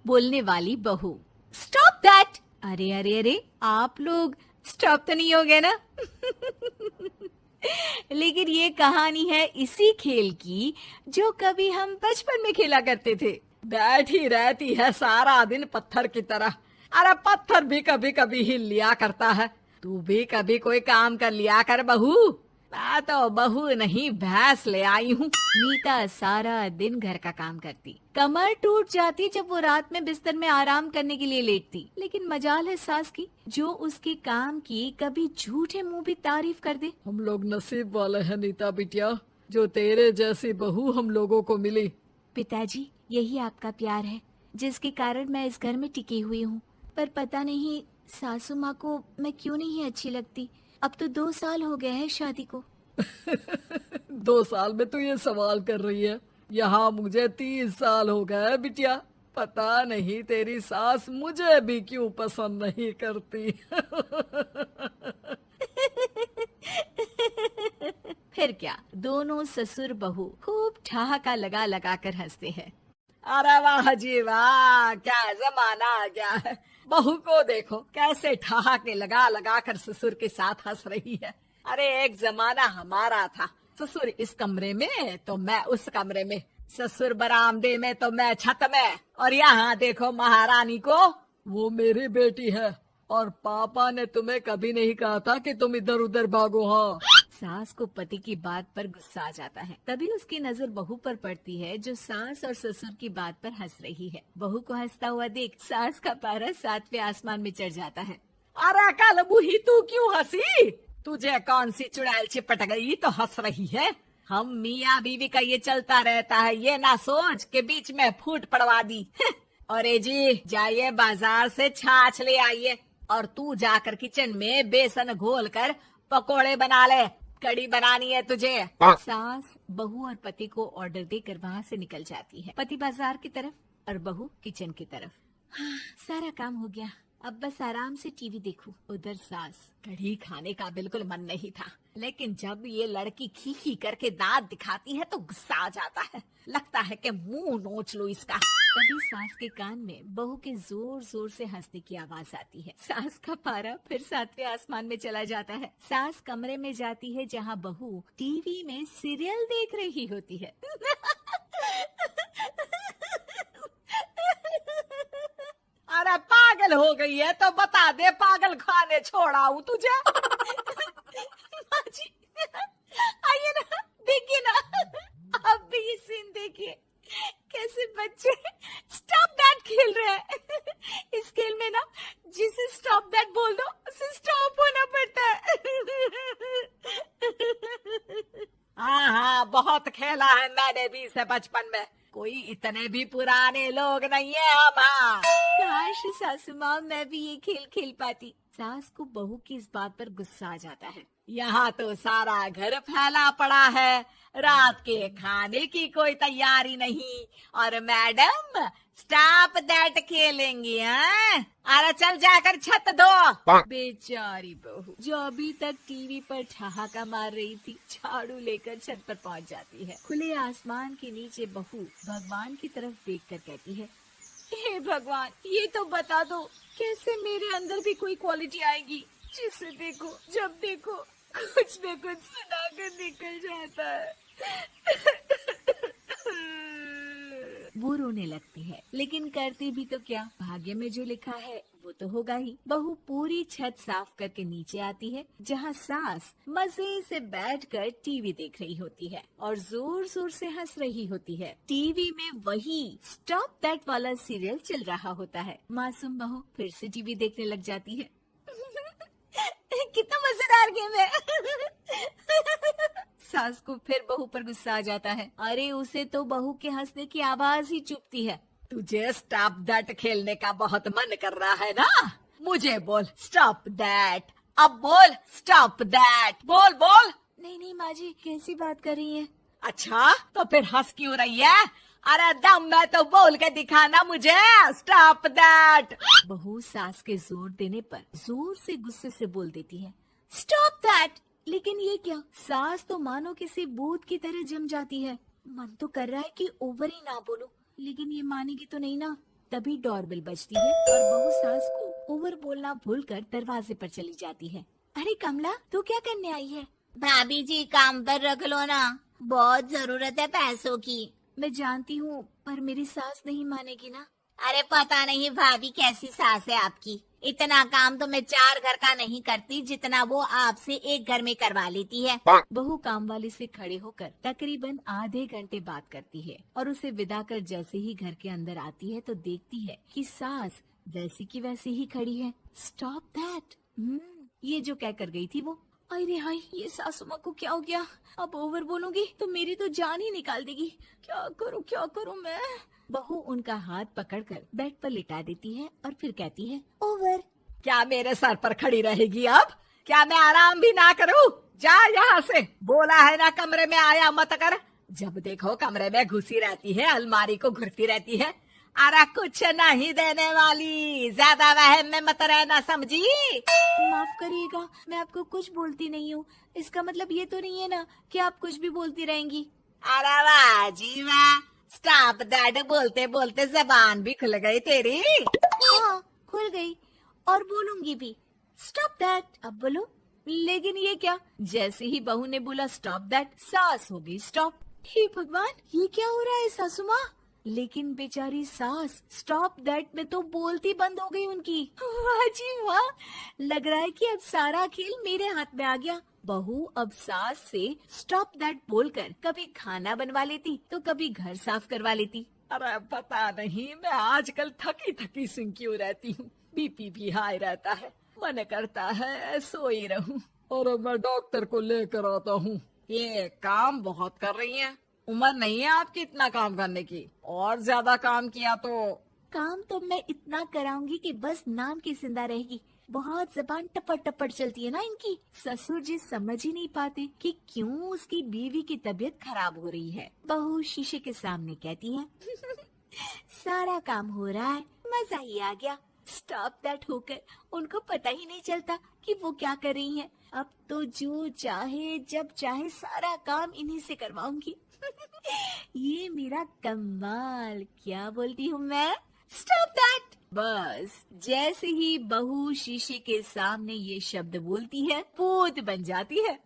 बोलने वाली बहू। Stop that. अरे अरे अरे, आप लोग स्टॉप तो नहीं हो गए ना? लेकिन ये कहानी है इसी खेल की जो कभी हम बचपन में खेला करते थे। बैठी रहती है सारा दिन पत्थर की तरह। अरे पत्थर भी कभी कभी हिल लिया करता है। तू भी कभी कोई काम कर लिया कर बहू। मैं तो बहू नहीं भैंस ले आई हूँ। नीता सारा दिन घर का काम करती, कमर टूट जाती जब वो रात में बिस्तर में आराम करने के लिए लेटती। लेकिन मजाल है सास की, जो उसके काम की कभी झूठे मुंह भी तारीफ कर दे। हम लोग नसीब वाले हैं नीता बिटिया, जो तेरे जैसी बहू हम लोगों को मिली। पिताजी, यही आपका प्यार है जिसके कारण मैं इस घर में टिकी हुई हूँ। पर पता नहीं सासू माँ को मैं क्यों नहीं अच्छी लगती। अब तो 2 साल हो गए हैं शादी को। 2 साल में तू ये सवाल कर रही है? यहाँ मुझे 30 साल हो गए बिटिया। पता नहीं तेरी सास मुझे भी क्यों पसंद नहीं करती। फिर क्या, दोनों ससुर बहू खूब ठहाका लगा लगा कर हंसते हैं। अरे वाह जी वाह, क्या जमाना आ गया है। बहू को देखो कैसे ठहाके लगा लगा कर ससुर के साथ हंस रही है। अरे एक जमाना हमारा था, ससुर इस कमरे में तो मैं उस कमरे में, ससुर बरामदे में तो मैं छत में। और यहाँ देखो महारानी को, वो मेरी बेटी है। और पापा ने तुम्हें कभी नहीं कहा था कि तुम इधर उधर भागो। हाँ, सास को पति की बात पर गुस्सा आ जाता है। तभी उसकी नजर बहू पर पड़ती है जो सास और ससुर की बात पर हंस रही है। बहू को हंसता हुआ देख सास का पारा 7वें आसमान में चढ़ जाता है। अरे कल बुही तू क्यों हंसी? तुझे कौन सी चुड़ैल चिपट गई तो हंस रही है? हम मियाँ बीवी का ये चलता रहता है, ये ना सोच के बीच में फूट पड़वा दी। अरे जी जाइए बाजार से छाछ ले आइए, और तू जाकर किचन में बेसन घोल कर पकोड़े बना ले, कड़ी बनानी है तुझे। सास बहू और पति को ऑर्डर देकर वहाँ से निकल जाती है। पति बाजार की तरफ और बहू किचन की तरफ। हाँ, सारा काम हो गया, अब बस आराम से टीवी देखूं। उधर सास, कढ़ी खाने का बिल्कुल मन नहीं था, लेकिन जब ये लड़की खी खी करके दांत दिखाती है तो गुस्सा आ जाता है। लगता है कि मुंह नोच लो इसका। तभी सास के कान में बहू के जोर जोर से हंसने की आवाज आती है। सास का पारा फिर 7वें आसमान में चला जाता है। सास कमरे में जाती है जहाँ बहू टीवी में सीरियल देख रही होती है। अरे पागल हो गई है तो बता दे, पागल खाने छोड़ाऊं तुझे? माँ जी, आइए ना, देखिए ना, आप भी ये सीन देखिए, कैसे बच्चे स्टॉप दैट खेल रहे हैं। इस खेल में ना जिसे स्टॉप दैट बोल दो उसे स्टॉप होना पड़ता है। हाँ हाँ, बहुत खेला है मैंने भी इसे बचपन में। कोई इतने भी पुराने लोग नहीं है हम। हाँ, काश सासू माँ मैं भी ये खेल खेल पाती। सास को बहू की इस बात पर गुस्सा आ जाता है। यहाँ तो सारा घर फैला पड़ा है, रात के खाने की कोई तैयारी नहीं, और मैडम स्टॉप दैट खेलेंगी। हैं? अरे चल जाकर छत धो। बेचारी बहू जो अभी तक टीवी पर ठहाका मार रही थी, झाड़ू लेकर छत पर पहुंच जाती है। खुले आसमान के नीचे बहू भगवान की तरफ देखकर कहती है, हे भगवान, ये तो बता दो कैसे मेरे अंदर भी कोई क्वालिटी आएगी जिसे देखो जब देखो कुछ न कुछ सुनाकर निकल जाता है। वो रोने लगती है, लेकिन करती भी तो क्या, भाग्य में जो लिखा है वो तो होगा ही। बहू पूरी छत साफ करके नीचे आती है जहाँ सास मजे से बैठकर टीवी देख रही होती है और जोर जोर से हंस रही होती है। टीवी में वही स्टॉप दैट वाला सीरियल चल रहा होता है। मासूम बहू फिर से टीवी देखने लग जाती है। कितना मजेदार गेम है। सास को फिर बहू पर गुस्सा आ जाता है। अरे उसे तो बहू के हंसने की आवाज ही चुभती है। तुझे स्टॉप दैट खेलने का बहुत मन कर रहा है ना? मुझे बोल स्टॉप दैट, अब बोल स्टॉप दैट, बोल बोल। नहीं नहीं माँ जी, कैसी बात कर रही हैं? अच्छा तो फिर हंस क्यों रही है? अरे दम में तो बोल के दिखाना मुझे स्टॉप दैट। बहू सास के जोर देने पर जोर से गुस्से से बोल देती है, स्टॉप दैट। लेकिन ये क्या, सास तो मानो किसी भूत की तरह जम जाती है। मन तो कर रहा है कि ओवर ही ना बोलूं, लेकिन ये मानेगी तो नहीं ना। तभी डोरबेल बजती है और बहू सास को ओवर बोलना भूलकर दरवाजे पर चली जाती है। अरे कमला, तू क्या करने आई है? भाभी जी काम पर रख लो ना, बहुत जरूरत है पैसों की। मैं जानती हूँ, पर मेरी सास नहीं मानेगी ना। अरे पता नहीं भाभी कैसी सास है आपकी, इतना काम तो मैं 4 घर का नहीं करती जितना वो आपसे एक घर में करवा लेती है। बहू काम वाली से खड़े होकर तकरीबन आधे घंटे बात करती है और उसे विदा कर जैसे ही घर के अंदर आती है तो देखती है कि सास वैसी की वैसी ही खड़ी है। Stop that. ये जो कह कर गई थी वो। अरे हाय, ये सासू माँ को क्या हो गया? अब ओवर बोलूंगी तो मेरी तो जान ही निकाल देगी। क्या करूँ मैं? बहू उनका हाथ पकड़कर बेड पर लिटा देती है और फिर कहती है, ओवर। क्या मेरे सर पर खड़ी रहेगी अब? क्या मैं आराम भी ना करूं? जा यहाँ से, बोला है ना कमरे में आया मत कर। जब देखो कमरे में घुसी रहती है, अलमारी को घुरती रहती है। अरे कुछ नहीं देने वाली, ज्यादा वहम में मत रहना, समझी? माफ करिएगा, मैं आपको कुछ बोलती नहीं हूँ। इसका मतलब ये तो नहीं है ना कि आप कुछ भी बोलती रहेंगी। अरे वाह जी वाह, स्टॉप दैट बोलते बोलते जबान भी खुल गई तेरी। हाँ, खुल गई और बोलूंगी भी। Stop that. अब बोलो। लेकिन ये क्या? जैसे ही बहू ने बोला स्टॉप दैट, सास हो गई स्टॉप। हे भगवान, ये क्या हो रहा है सासू माँ? लेकिन बेचारी सास स्टॉप दैट में तो बोलती बंद हो गई उनकी। वाह जी वाह, लग रहा है कि अब सारा खेल मेरे हाथ में आ गया। बहू अब सास से स्टॉप दैट बोलकर कभी खाना बनवा लेती तो कभी घर साफ करवा लेती। अरे पता नहीं, मैं आजकल थकी थकी सी क्यों रहती हूँ। बीपी भी हाई रहता है, मन करता है सोई रहूं। और मैं डॉक्टर को लेकर आता हूँ। ये काम बहुत कर रही हैं। उम्र नहीं है आपकी इतना काम करने की, और ज्यादा काम किया तो। काम तो मैं इतना कराऊंगी कि बस नाम की जिंदा रहेगी। बहुत जबान टपट टपट चलती है ना इनकी। ससुर जी समझ ही नहीं पाते कि क्यों उसकी बीवी की तबीयत खराब हो रही है। बहू शीशे के सामने कहती है, सारा काम हो रहा है, मजा ही आ गया। स्टॉप दैट होकर उनको पता ही नहीं चलता कि वो क्या कर रही हैं। अब तो जो चाहे जब चाहे सारा काम इन्हीं से करवाऊंगी। ये मेरा कमाल। क्या बोलती हूँ मैं? Stop that. बस जैसे ही बहू शीशे के सामने ये शब्द बोलती है, भूत बन जाती है।